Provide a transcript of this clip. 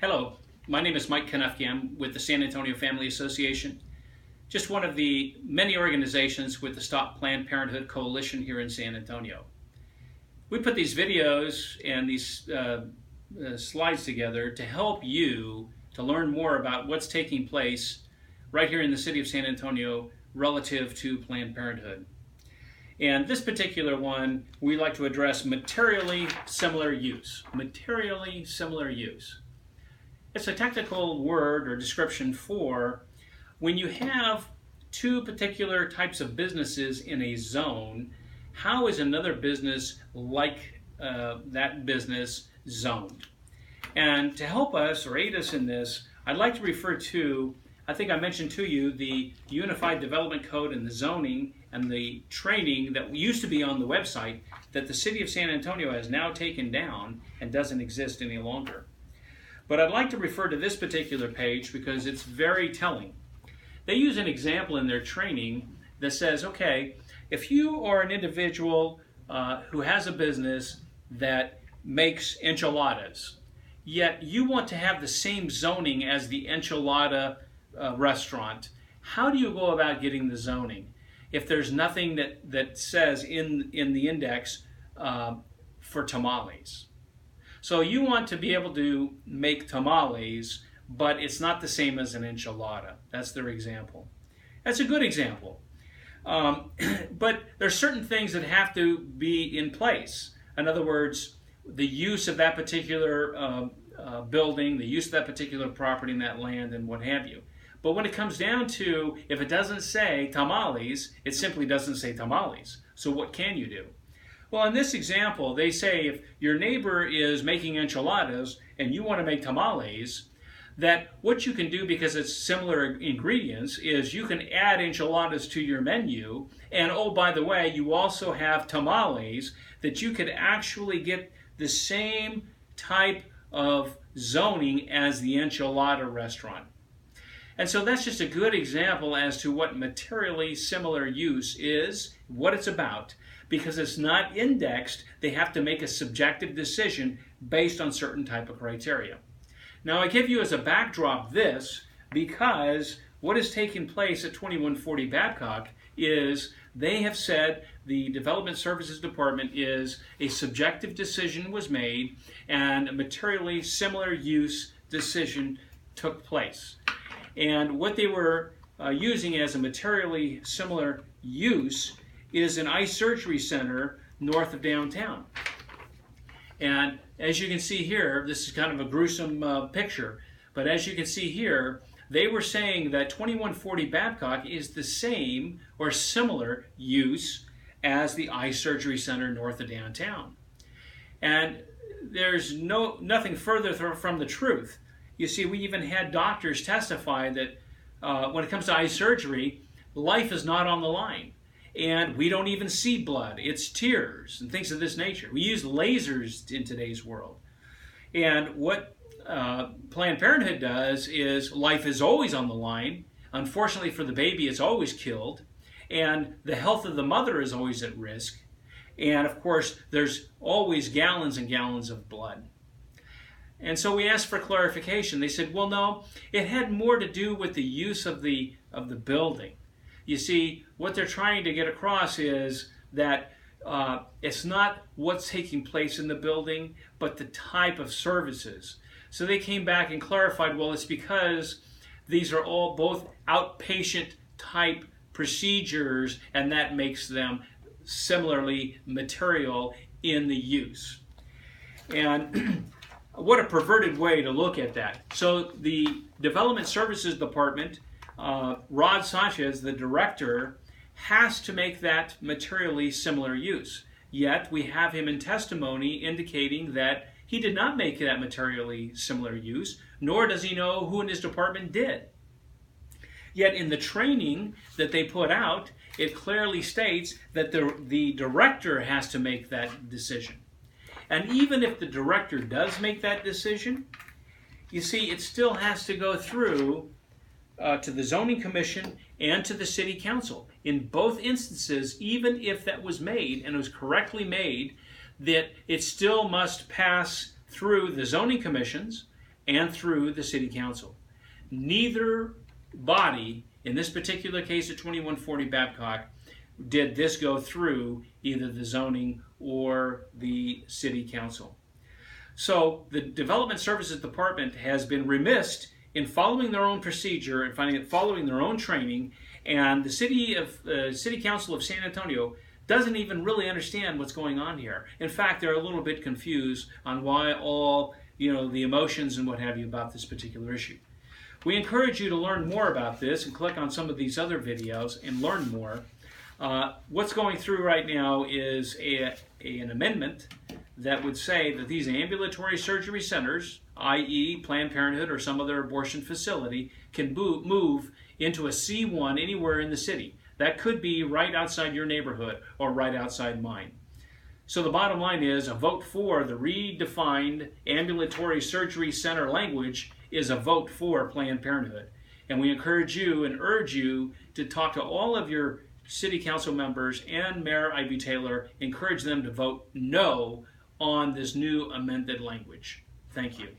Hello, my name is Mike Konufke. I'm with the San Antonio Family Association, just one of the many organizations with the Stop Planned Parenthood Coalition here in San Antonio. We put these videos and these slides together to help you to learn more about what's taking place right here in the city of San Antonio relative to Planned Parenthood. And this particular one, we like to address materially similar use. Materially similar use. It's a technical word or description for when you have two particular types of businesses in a zone, how is another business like that business zoned? And to help us or aid us in this, I'd like to refer to, I think I mentioned to you, the Unified Development Code and the zoning and the training that used to be on the website that the City of San Antonio has now taken down and doesn't exist any longer. But I'd like to refer to this particular page because it's very telling. They use an example in their training that says, okay, if you are an individual who has a business that makes enchiladas, yet you want to have the same zoning as the enchilada restaurant, how do you go about getting the zoning if there's nothing that says in the index for tamales? So you want to be able to make tamales, but it's not the same as an enchilada. That's their example. That's a good example. But there's certain things that have to be in place. In other words, the use of that particular building, the use of that particular property and that land and what have you. But when it comes down to, if it doesn't say tamales, it simply doesn't say tamales. So what can you do? Well, in this example, they say if your neighbor is making enchiladas and you want to make tamales, that what you can do, because it's similar ingredients, is you can add enchiladas to your menu. And oh, by the way, you also have tamales that you could actually get the same type of zoning as the enchilada restaurant. And so that's just a good example as to what materially similar use is, what it's about. Because it's not indexed, they have to make a subjective decision based on certain type of criteria. Now I give you as a backdrop this because what is taking place at 2140 Babcock is they have said the Development Services Department is a subjective decision was made and a materially similar use decision took place. And what they were using as a materially similar use is an eye surgery center north of downtown. And as you can see here, this is kind of a gruesome picture, but as you can see here, they were saying that 2140 Babcock is the same or similar use as the eye surgery center north of downtown. And there's nothing further from the truth. You see, we even had doctors testify that when it comes to eye surgery, life is not on the line. And we don't even see blood. It's tears and things of this nature. We use lasers in today's world. And what Planned Parenthood does is life is always on the line. Unfortunately for the baby, it's always killed. And the health of the mother is always at risk. And of course, there's always gallons and gallons of blood. And so we asked for clarification. They said, well, no, it had more to do with the use of the building. You see, what they're trying to get across is that it's not what's taking place in the building, but the type of services. So they came back and clarified, well, it's because these are all both outpatient type procedures, and that makes them similarly material in the use. And what a perverted way to look at that. So the Development Services Department, Rod Sanchez, the director, has to make that materially similar use. Yet we have him in testimony indicating that he did not make that materially similar use, nor does he know who in his department did. Yet in the training that they put out, it clearly states that the director has to make that decision. And even if the director does make that decision, you see, it still has to go through to the Zoning Commission and to the City Council. In both instances, even if that was made and it was correctly made, that it still must pass through the zoning commissions and through the City Council. Neither body, in this particular case at 2140 Babcock, did this go through either the zoning or the City Council. So the Development Services Department has been remiss in following their own procedure and following their own training, and the City Council of San Antonio doesn't even really understand what's going on here. In fact, they're a little bit confused on why all the emotions and what have you about this particular issue. We encourage you to learn more about this and click on some of these other videos and learn more. What's going through right now is an amendment that would say that these ambulatory surgery centers, i.e. Planned Parenthood or some other abortion facility, can move into a C1 anywhere in the city. That could be right outside your neighborhood or right outside mine. So the bottom line is a vote for the redefined ambulatory surgery center language is a vote for Planned Parenthood. And we encourage you and urge you to talk to all of your City Council members and Mayor Ivy Taylor, encourage them to vote no on this new amended language. Thank you.